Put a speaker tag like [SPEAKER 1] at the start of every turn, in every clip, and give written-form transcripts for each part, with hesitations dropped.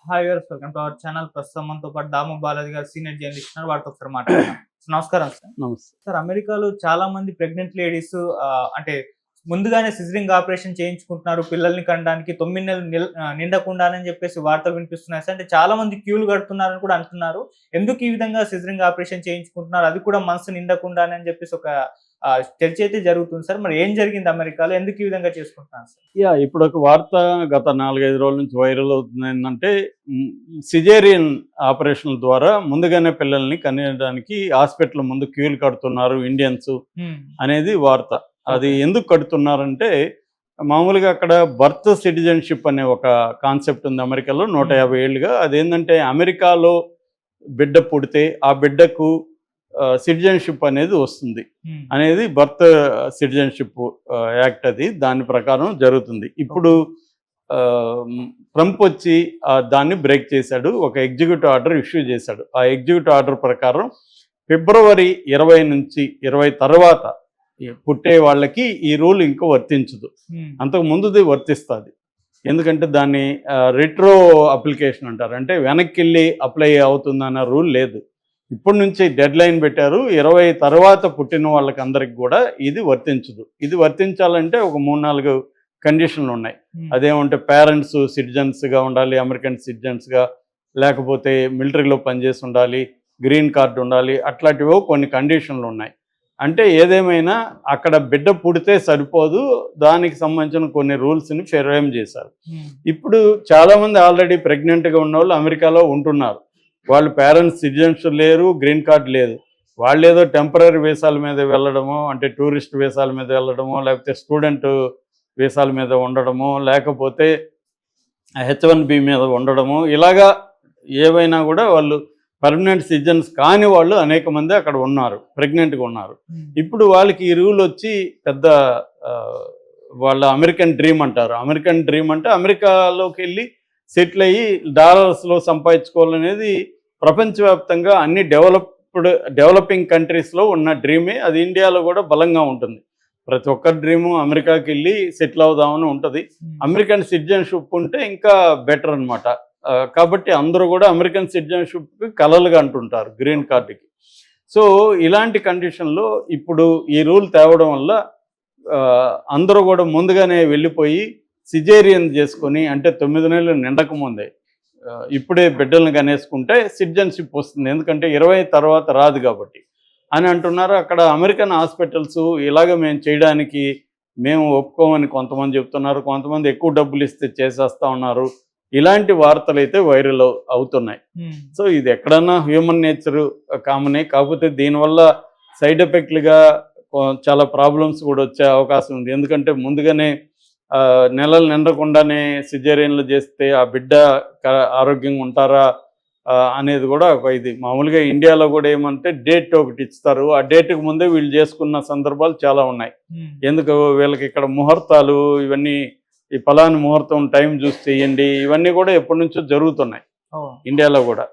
[SPEAKER 1] Hi viewers, welcome to our channel. ప్రస్తుతం మనతో పాటు దాము బాలాజీ గారు సీనియర్ జర్నలిస్ట్ ఉన్నారు. వారితో ఒకసారి మాట్లాడదాం. నమస్కారం సార్.
[SPEAKER 2] నమస్తే.
[SPEAKER 1] సార్, అమెరికాలో చాలా మంది ప్రెగ్నెంట్ లేడీస్ అంటే ముందుగానే సిజరింగ్ ఆపరేషన్ చేయించుకుంటున్నారు పిల్లల్ని కనడానికి. 9 నెలలు నిండకుండానని చెప్పేసి వార్తలు వినిపిస్తున్నాయి సార్. అంటే చాలా మంది క్యూలు కడుతున్నారని కూడా అంటున్నారు. ఎందుకు ఈ విధంగా సిజరింగ్ ఆపరేషన్ చేయించుకుంటున్నారు, అది కూడా మనసు నిండకుండానే అని చెప్పేసి ఒక చర్చ అయితే జరుగుతుంది సార్. మరి ఏం జరిగింది అమెరికాలో, ఎందుకు ఈ విధంగా చేసుకుంటున్నారు సార్?
[SPEAKER 2] ఇప్పుడు ఒక వార్త గత 4-5 రోజుల నుంచి వైరల్ అవుతుంది ఏంటంటే, సిజేరియన్ ఆపరేషన్ల ద్వారా ముందుగానే పిల్లల్ని కనేయడానికి హాస్పిటల్ ముందు క్యూలు కడుతున్నారు ఇండియన్స్ అనేది వార్త. అది ఎందుకు కడుతున్నారంటే, మామూలుగా అక్కడ బర్త్ సిటిజన్షిప్ అనే ఒక కాన్సెప్ట్ ఉంది అమెరికాలో 150 ఏళ్ళుగా. అదేంటంటే అమెరికాలో బిడ్డ పుడితే ఆ బిడ్డకు సిటిజన్షిప్ అనేది వస్తుంది అనేది బర్త్ సిటిజన్షిప్ యాక్ట్. అది దాని ప్రకారం జరుగుతుంది. ఇప్పుడు ట్రంప్ వచ్చి దాన్ని బ్రేక్ చేశాడు, ఒక ఎగ్జిక్యూటివ్ ఆర్డర్ ఇష్యూ చేశాడు. ఆ ఎగ్జిక్యూటివ్ ఆర్డర్ ప్రకారం ఫిబ్రవరి 20 నుంచి 20 తర్వాత పుట్టే వాళ్ళకి ఈ రూల్ ఇంకా వర్తించదు. అంతకు ముందుది వర్తిస్తుంది. ఎందుకంటే దాన్ని రిట్రో అప్లికేషన్ అంటారు. అంటే వెనక్కి వెళ్ళి అప్లై అవుతుందన్న రూల్ లేదు. ఇప్పటి నుంచి డెడ్ లైన్ పెట్టారు. 20 తర్వాత పుట్టిన వాళ్ళకి అందరికి కూడా ఇది వర్తించదు. ఇది వర్తించాలంటే ఒక 3-4 కండిషన్లు ఉన్నాయి. అదేమంటే పేరెంట్స్ సిటిజన్స్గా ఉండాలి, అమెరికన్ సిటిజన్స్గా, లేకపోతే మిలిటరీలో పనిచేసి ఉండాలి, గ్రీన్ కార్డు ఉండాలి, అట్లాంటివో కొన్ని కండిషన్లు ఉన్నాయి. అంటే ఏదేమైనా అక్కడ బిడ్డ పుడితే సరిపోదు, దానికి సంబంధించిన కొన్ని రూల్స్ని ఫ్రేమ్ చేశారు. ఇప్పుడు చాలామంది ఆల్రెడీ ప్రెగ్నెంట్గా ఉన్న వాళ్ళు అమెరికాలో ఉంటున్నారు. వాళ్ళు పేరెంట్స్ సిటిజన్స్ లేరు, గ్రీన్ కార్డ్ లేదు. వాళ్ళు ఏదో టెంపరీ వీసాల మీద వెళ్ళడమో, అంటే టూరిస్ట్ వీసాల మీద వెళ్ళడమో, లేకపోతే స్టూడెంట్ వీసాల మీద ఉండడమో, లేకపోతే H1B మీద ఉండడమో, ఇలాగా ఏవైనా కూడా వాళ్ళు పర్మనెంట్ సిటిజన్స్ కాని వాళ్ళు అనేక మంది అక్కడ ఉన్నారు, ప్రెగ్నెంట్గా ఉన్నారు. ఇప్పుడు వాళ్ళకి ఈ రూల్ వచ్చి పెద్ద వాళ్ళ అమెరికన్ డ్రీమ్ అంటారు. అమెరికన్ డ్రీమ్ అంటే అమెరికాలోకి వెళ్ళి సెటిల్ అయ్యి డాలర్స్లో సంపాదించుకోవాలనేది ప్రపంచవ్యాప్తంగా అన్ని డెవలపింగ్ కంట్రీస్లో ఉన్న డ్రీమే. అది ఇండియాలో కూడా బలంగా ఉంటుంది. ప్రతి ఒక్కరి డ్రీము అమెరికాకి వెళ్ళి సెటిల్ అవుదామని ఉంటుంది. అమెరికన్ సిటిజన్షిప్ ఉంటే ఇంకా బెటర్ అనమాట. కాబట్టి అందరూ కూడా అమెరికన్ సిటిజన్షిప్కి కలలుగా అంటుంటారు, గ్రీన్ కార్డుకి. సో ఇలాంటి కండిషన్లో ఇప్పుడు ఈ రూల్ తేవడం వల్ల అందరూ కూడా ముందుగానే వెళ్ళిపోయి సిజేరియన్ చేసుకొని, అంటే 9 నెలలు నిండకముందే ఇప్పుడే బిడ్డలను కనేసుకుంటే సిటిజన్షిప్ వస్తుంది. ఎందుకంటే 20 తర్వాత రాదు కాబట్టి అని అంటున్నారు. అక్కడ అమెరికన్ హాస్పిటల్స్ ఇలాగ మేము చేయడానికి మేము ఒప్పుకోమని కొంతమంది చెప్తున్నారు, కొంతమంది ఎక్కువ డబ్బులు ఇస్తే చేసేస్తా ఉన్నారు. ఇలాంటి వార్తలు అయితే వైరల్ అవుతున్నాయి. సో ఇది ఎక్కడన్నా హ్యూమన్ నేచర్ కామనే. కాకపోతే దీనివల్ల సైడ్ ఎఫెక్ట్లుగా చాలా ప్రాబ్లమ్స్ కూడా వచ్చే అవకాశం ఉంది. ఎందుకంటే ముందుగానే నెలలు నిండకుండానే సిజేరియన్లు చేస్తే ఆ బిడ్డ ఆరోగ్యంగా ఉంటారా అనేది కూడా ఒక ఇది. మామూలుగా ఇండియాలో కూడా ఏమంటే డేట్ ఒకటి ఇస్తారు, ఆ డేట్కి ముందే వీళ్ళు చేసుకున్న సందర్భాలు చాలా ఉన్నాయి. ఎందుకు వీళ్ళకి ఇక్కడ ముహూర్తాలు ఇవన్నీ, ఈ ఫలాని ముహూర్తం టైం చూసి చేయండి, ఇవన్నీ కూడా ఎప్పటి నుంచో జరుగుతున్నాయి ఇండియాలో కూడా.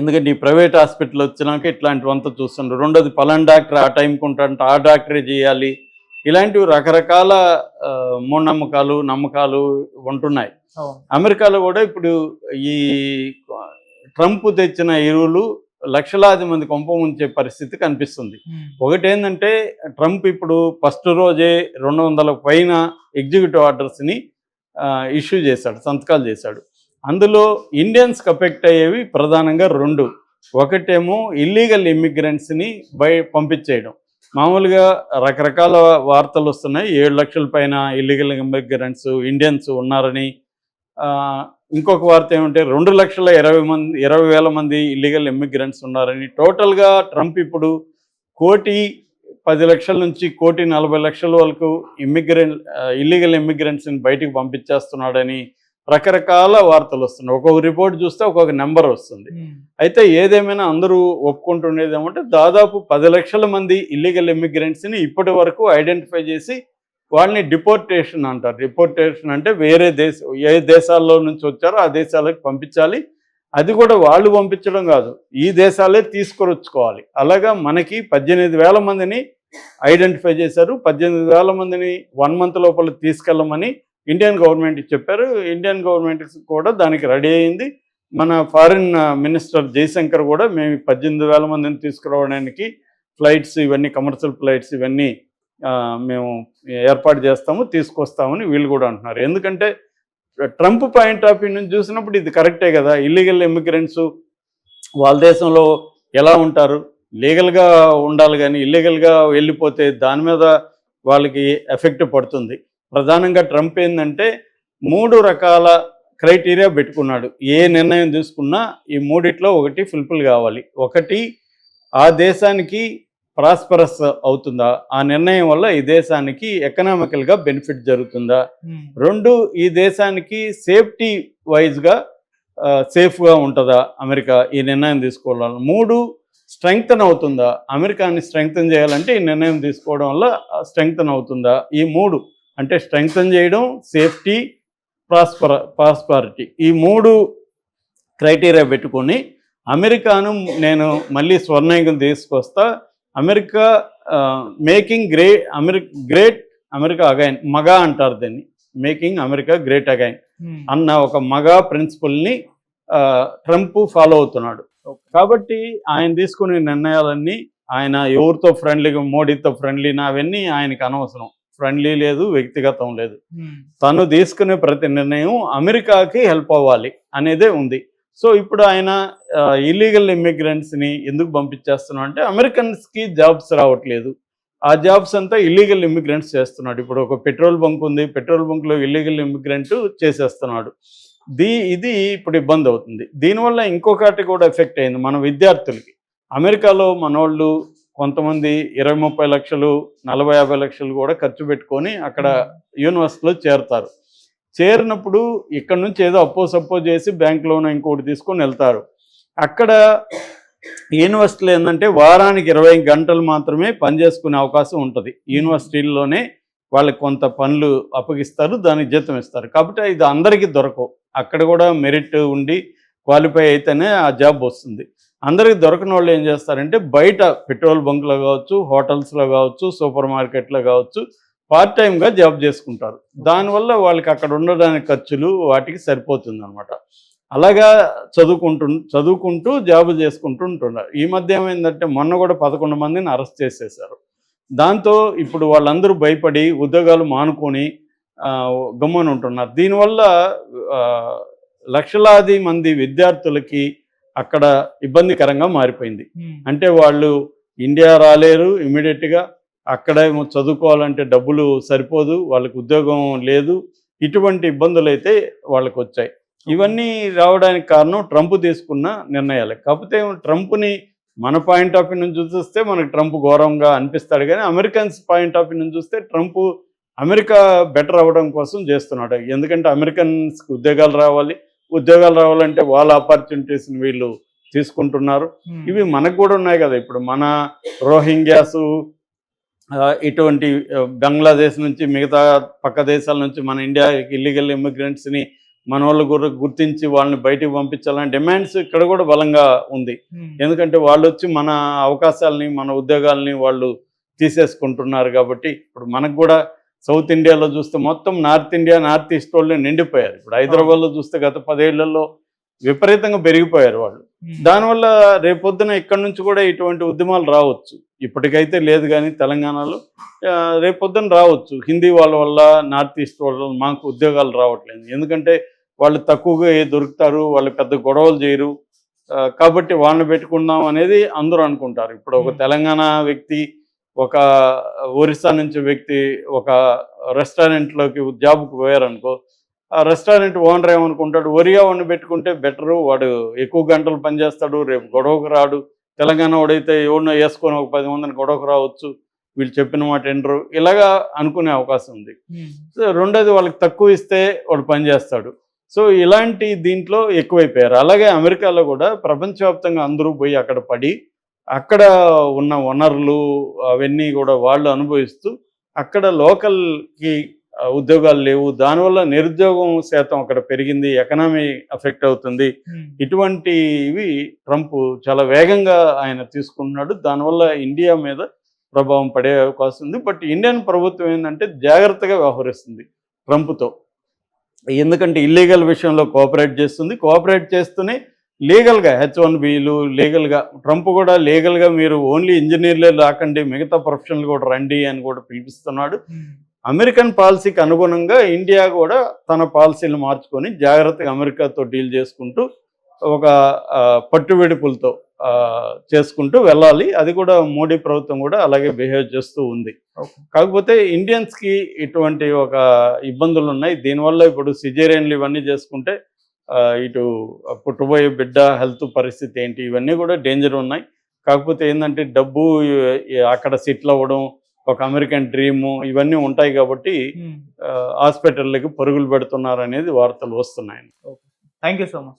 [SPEAKER 2] ఎందుకంటే ఈ ప్రైవేట్ హాస్పిటల్ వచ్చినాక ఇట్లాంటివంతా చూస్తుండ్రు. రెండోది ఫలాని డాక్టర్ ఆ టైంకి ఉంటారంట, ఆ డాక్టరే చేయాలి. ఇలాంటివి రకరకాల మూఢనమ్మకాలు, నమ్మకాలు ఉంటున్నాయి. అమెరికాలో కూడా ఇప్పుడు ఈ ట్రంప్ తెచ్చిన ఎరువులు లక్షలాది మంది కొంప ముంచే పరిస్థితి కనిపిస్తుంది. ఒకటేంటంటే ట్రంప్ ఇప్పుడు ఫస్ట్ రోజే 200 పైన ఎగ్జిక్యూటివ్ ఆర్డర్స్ని ఇష్యూ చేశాడు, సంతకాలు చేశాడు. అందులో ఇండియన్స్కి ఎఫెక్ట్ అయ్యేవి ప్రధానంగా 2. ఒకటేమో ఇల్లీగల్ ఇమ్మిగ్రెంట్స్ని పంపించేయడం. మామూలుగా రకరకాల వార్తలు వస్తున్నాయి. 7 లక్షల పైన ఇల్లీగల్ ఇమ్మిగ్రెంట్స్ ఇండియన్స్ ఉన్నారని. ఇంకొక వార్త ఏమంటే 2,20,000 మంది ఇల్లీగల్ ఇమ్మిగ్రెంట్స్ ఉన్నారని. టోటల్గా ట్రంప్ ఇప్పుడు 1,10,00,000 నుంచి 1,40,00,000 వరకు ఇల్లీగల్ ఇమ్మిగ్రెంట్స్ని బయటికి పంపించేస్తున్నాడని రకరకాల వార్తలు వస్తున్నాయి. ఒక్కొక్క రిపోర్ట్ చూస్తే ఒక్కొక్క నెంబర్ వస్తుంది. అయితే ఏదేమైనా అందరూ ఒప్పుకుంటుండేది ఏమంటే దాదాపు 10 లక్షల మంది ఇల్లీగల్ ఇమ్మిగ్రెంట్స్ని ఇప్పటి వరకు ఐడెంటిఫై చేసి వాళ్ళని డిపోర్టేషన్ అంటారు. డిపోర్టేషన్ అంటే వేరే ఏ దేశాల్లో నుంచి వచ్చారో ఆ దేశాలకు పంపించాలి. అది కూడా వాళ్ళు పంపించడం కాదు, ఈ దేశాలే తీసుకొచ్చుకోవాలి. అలాగా మనకి 18,000 మందిని ఐడెంటిఫై చేశారు. 18,000 మందిని 1 మంత్ లోపల తీసుకెళ్ళమని ఇండియన్ గవర్నమెంట్కి చెప్పారు. ఇండియన్ గవర్నమెంట్ కూడా దానికి రెడీ అయింది. మన ఫారిన్ మినిస్టర్ జయశంకర్ కూడా మేము 18,000 మందిని తీసుకురావడానికి ఫ్లైట్స్ ఇవన్నీ కమర్షియల్ ఫ్లైట్స్ ఇవన్నీ మేము ఏర్పాటు చేస్తాము, తీసుకొస్తామని వీళ్ళు కూడా అంటున్నారు. ఎందుకంటే ట్రంప్ పాయింట్ ఆఫ్ వ్యూ నుంచి చూసినప్పుడు ఇది కరెక్టే కదా. ఇల్లీగల్ ఇమిగ్రెంట్స్ వాళ్ళ దేశంలో ఎలా ఉంటారు, లీగల్గా ఉండాలి, కానీ ఇల్లీగల్గా వెళ్ళిపోతే దాని మీద వాళ్ళకి ఎఫెక్ట్ పడుతుంది. ప్రధానంగా ట్రంప్ ఏంటంటే 3 రకాల క్రైటీరియా పెట్టుకున్నాడు. ఏ నిర్ణయం తీసుకున్నా ఈ మూడిట్లో ఒకటి ఫుల్ఫిల్ కావాలి. ఒకటి, ఆ దేశానికి ప్రాస్పరస్ అవుతుందా, ఆ నిర్ణయం వల్ల ఈ దేశానికి ఎకనామికల్గా బెనిఫిట్ జరుగుతుందా. 2, ఈ దేశానికి సేఫ్టీ వైజ్గా సేఫ్గా ఉంటుందా అమెరికా ఈ నిర్ణయం తీసుకోవడం. 3, స్ట్రెంగ్తన్ అవుతుందా, అమెరికాని స్ట్రెంగ్తన్ చేయాలంటే ఈ నిర్ణయం తీసుకోవడం వల్ల స్ట్రెంగ్తన్ అవుతుందా. ఈ 3 అంటే స్ట్రెంగ్తన్ చేయడం, సేఫ్టీ, ప్రాస్పరిటీ, ఈ 3 క్రైటీరియా పెట్టుకొని అమెరికాను నేను మళ్ళీ స్వర్ణయుగం తీసుకొస్తా, America making great America again, MAGA అంటారు దీన్ని, మేకింగ్ అమెరికా గ్రేట్ అగైన్ అన్న ఒక మగా ప్రిన్సిపల్ని ట్రంప్ ఫాలో అవుతున్నాడు. కాబట్టి ఆయన తీసుకునే నిర్ణయాలన్నీ ఆయన ఎవరితో ఫ్రెండ్లీగా, మోడీతో ఫ్రెండ్లీనా అవన్నీ ఆయనకి అనవసరం. ఫ్రెండ్లీ లేదు, వ్యక్తిగతం లేదు. తను తీసుకునే ప్రతి నిర్ణయం అమెరికాకి హెల్ప్ అవ్వాలి అనేదే ఉంది. సో ఇప్పుడు ఆయన ఇల్లీగల్ ఇమ్మిగ్రెంట్స్ని ఎందుకు పంపించేస్తున్నాడు అంటే అమెరికన్స్కి జాబ్స్ రావట్లేదు, ఆ జాబ్స్ అంతా ఇల్లీగల్ ఇమ్మిగ్రెంట్స్ చేస్తున్నాడు. ఇప్పుడు ఒక పెట్రోల్ బంక్ ఉంది, పెట్రోల్ బంక్లో ఇల్లీగల్ ఇమ్మిగ్రెంట్ చేసేస్తున్నాడు. ఇది ఇప్పుడు ఇబ్బంది అవుతుంది. దీనివల్ల ఇంకొకటి కూడా ఎఫెక్ట్ అయింది మన విద్యార్థులకి. అమెరికాలో మనోళ్ళు కొంతమంది 20-30 లక్షలు, 40-50 లక్షలు కూడా ఖర్చు పెట్టుకొని అక్కడ యూనివర్సిటీలో చేరుతారు. చేరినప్పుడు ఇక్కడ నుంచి ఏదో అప్పో చేసి బ్యాంక్ లోన్ ఇంకోటి తీసుకొని వెళ్తారు. అక్కడ యూనివర్సిటీలో ఏంటంటే వారానికి 20 గంటలు మాత్రమే పనిచేసుకునే అవకాశం ఉంటుంది. యూనివర్సిటీల్లోనే వాళ్ళకి కొంత పనులు అప్పగిస్తారు, దానికి జీతం ఇస్తారు. కాబట్టి ఇది అందరికీ దొరకవు. అక్కడ కూడా మెరిట్ ఉండి క్వాలిఫై అయితేనే ఆ జాబ్ వస్తుంది. అందరికి దొరకని వాళ్ళు ఏం చేస్తారంటే బయట పెట్రోల్ బంక్లో కావచ్చు, హోటల్స్లో కావచ్చు, సూపర్ మార్కెట్లో కావచ్చు పార్ట్ టైంగా జాబ్ చేసుకుంటారు. దానివల్ల వాళ్ళకి అక్కడ ఉండడానికి ఖర్చులు వాటికి సరిపోతుంది అనమాట. అలాగా చదువుకుంటూ జాబ్ చేసుకుంటూ ఉంటున్నారు. ఈ మధ్య ఏమైందంటే మొన్న కూడా 11 మందిని అరెస్ట్ చేసేశారు. దాంతో ఇప్పుడు వాళ్ళందరూ భయపడి ఉద్యోగాలు మానుకొని గమ్మున ఉంటున్నారు. దీనివల్ల లక్షలాది మంది విద్యార్థులకి అక్కడ ఇబ్బందికరంగా మారిపోయింది. అంటే వాళ్ళు ఇండియా రాలేరు ఇమీడియట్గా, అక్కడేమో చదువుకోవాలంటే డబ్బులు సరిపోదు, వాళ్ళకి ఉద్యోగం లేదు, ఇటువంటి ఇబ్బందులు అయితే వాళ్ళకు వచ్చాయి. ఇవన్నీ రావడానికి కారణం ట్రంప్ తీసుకున్న నిర్ణయాలే. కాకపోతే ట్రంప్ని మన పాయింట్ ఆఫ్ వ్యూ నుంచి చూస్తే మనకు ట్రంప్ ఘోరంగా అనిపిస్తాడు, కానీ అమెరికన్స్ పాయింట్ ఆఫ్ వ్యూ నుంచి చూస్తే ట్రంప్ అమెరికా బెటర్ అవ్వడం కోసం చేస్తున్నాడు. ఎందుకంటే అమెరికన్స్కి ఉద్యోగాలు రావాలంటే వాళ్ళ ఆపర్చునిటీస్ని వీళ్ళు తీసుకుంటున్నారు. ఇవి మనకు కూడా ఉన్నాయి కదా. ఇప్పుడు మన రోహింగ్యాసు ఇటువంటి బంగ్లాదేశ్ నుంచి మిగతా పక్క దేశాల నుంచి మన ఇండియాకి ఇల్లీగల్ ఇమిగ్రెంట్స్ని మన వాళ్ళు గుర్తించి వాళ్ళని బయటికి పంపించాలని డిమాండ్స్ ఇక్కడ కూడా బలంగా ఉంది. ఎందుకంటే వాళ్ళు వచ్చి మన అవకాశాలని, మన ఉద్యోగాలని వాళ్ళు తీసేసుకుంటున్నారు. కాబట్టి ఇప్పుడు మనకు కూడా సౌత్ ఇండియాలో చూస్తే మొత్తం నార్త్ ఇండియా, నార్త్ ఈస్ట్ వాళ్ళు నిండిపోయారు. ఇప్పుడు హైదరాబాద్లో చూస్తే గత 10 ఏళ్లలో విపరీతంగా పెరిగిపోయారు వాళ్ళు. దానివల్ల రేపొద్దున ఇక్కడ నుంచి కూడా ఇటువంటి ఉద్యమాలు రావచ్చు. ఇప్పటికైతే లేదు, కానీ తెలంగాణలో రేపొద్దున రావచ్చు. హిందీ వాళ్ళ వల్ల, నార్త్ ఈస్ట్ వాళ్ళ వల్ల మాకు ఉద్యోగాలు రావట్లేదు. ఎందుకంటే వాళ్ళు తక్కువగా దొరుకుతారు, వాళ్ళు పెద్ద గొడవలు చేయరు, కాబట్టి వాళ్ళని పెట్టుకుందాం అనేది అందరూ అనుకుంటారు. ఇప్పుడు ఒక తెలంగాణ వ్యక్తి, ఒక ఒరిస్సా నుంచి వ్యక్తి ఒక రెస్టారెంట్లోకి జాబ్కి పోయారనుకో, ఆ రెస్టారెంట్ ఓనర్ ఏమనుకుంటాడు, ఒరియా వాడిని పెట్టుకుంటే బెటరు, వాడు ఎక్కువ గంటలు పనిచేస్తాడు, రేపు గొడవకు రాడు. తెలంగాణ వాడైతే ఎవరినో వేసుకొని ఒక 10 మందిని గొడవకు రావచ్చు, వీళ్ళు చెప్పిన మాట ఎండరు, ఇలాగా అనుకునే అవకాశం ఉంది. సో రెండోది, వాళ్ళకి తక్కువ ఇస్తే వాడు పనిచేస్తాడు. సో ఇలాంటి దీంట్లో ఎక్కువైపోయారు. అలాగే అమెరికాలో కూడా ప్రపంచవ్యాప్తంగా అందరూ పోయి అక్కడ పడి అక్కడ ఉన్న వనరులు అవన్నీ కూడా వాళ్ళు అనుభవిస్తూ అక్కడ లోకల్కి ఉద్యోగాలు లేవు. దానివల్ల నిరుద్యోగం శాతం అక్కడ పెరిగింది, ఎకనామీ ఎఫెక్ట్ అవుతుంది. ఇటువంటివి ట్రంప్ చాలా వేగంగా ఆయన తీసుకుంటున్నాడు. దానివల్ల ఇండియా మీద ప్రభావం పడే అవకాశం ఉంది. బట్ ఇండియన్ ప్రభుత్వం ఏంటంటే జాగ్రత్తగా వ్యవహరిస్తుంది ట్రంప్తో. ఎందుకంటే ఇల్లీగల్ విషయంలో కోఆపరేట్ చేస్తుంది. కోఆపరేట్ చేస్తూనే లీగల్గా H1Bలు లీగల్గా ట్రంప్ కూడా లీగల్గా మీరు ఓన్లీ ఇంజనీర్లే రాకండి, మిగతా ప్రొఫెషనల్ కూడా రండి అని కూడా పిలిపిస్తున్నాడు. అమెరికన్ పాలసీకి అనుగుణంగా ఇండియా కూడా తన పాలసీలు మార్చుకొని జాగ్రత్తగా అమెరికాతో డీల్ చేసుకుంటూ ఒక పట్టువిడుపులతో చేసుకుంటూ వెళ్ళాలి. అది కూడా మోడీ ప్రభుత్వం కూడా అలాగే బిహేవ్ చేస్తూ ఉంది. కాకపోతే ఇండియన్స్కి ఇటువంటి ఒక ఇబ్బందులు ఉన్నాయి. దీనివల్ల ఇప్పుడు సిజేరియన్లు ఇవన్నీ చేసుకుంటే ఇటు పుట్టబోయే బిడ్డ హెల్త్ పరిస్థితి ఏంటి, ఇవన్నీ కూడా డేంజర్ ఉన్నాయి. కాకపోతే ఏంటంటే డబ్బు అక్కడ సెటిల్ అవ్వడం, ఒక అమెరికన్ డ్రీము ఇవన్నీ ఉంటాయి కాబట్టి హాస్పిటళ్ళకి పరుగులు పెడుతున్నారు అనేది వార్తలు వస్తున్నాయి.
[SPEAKER 1] Thank you so much.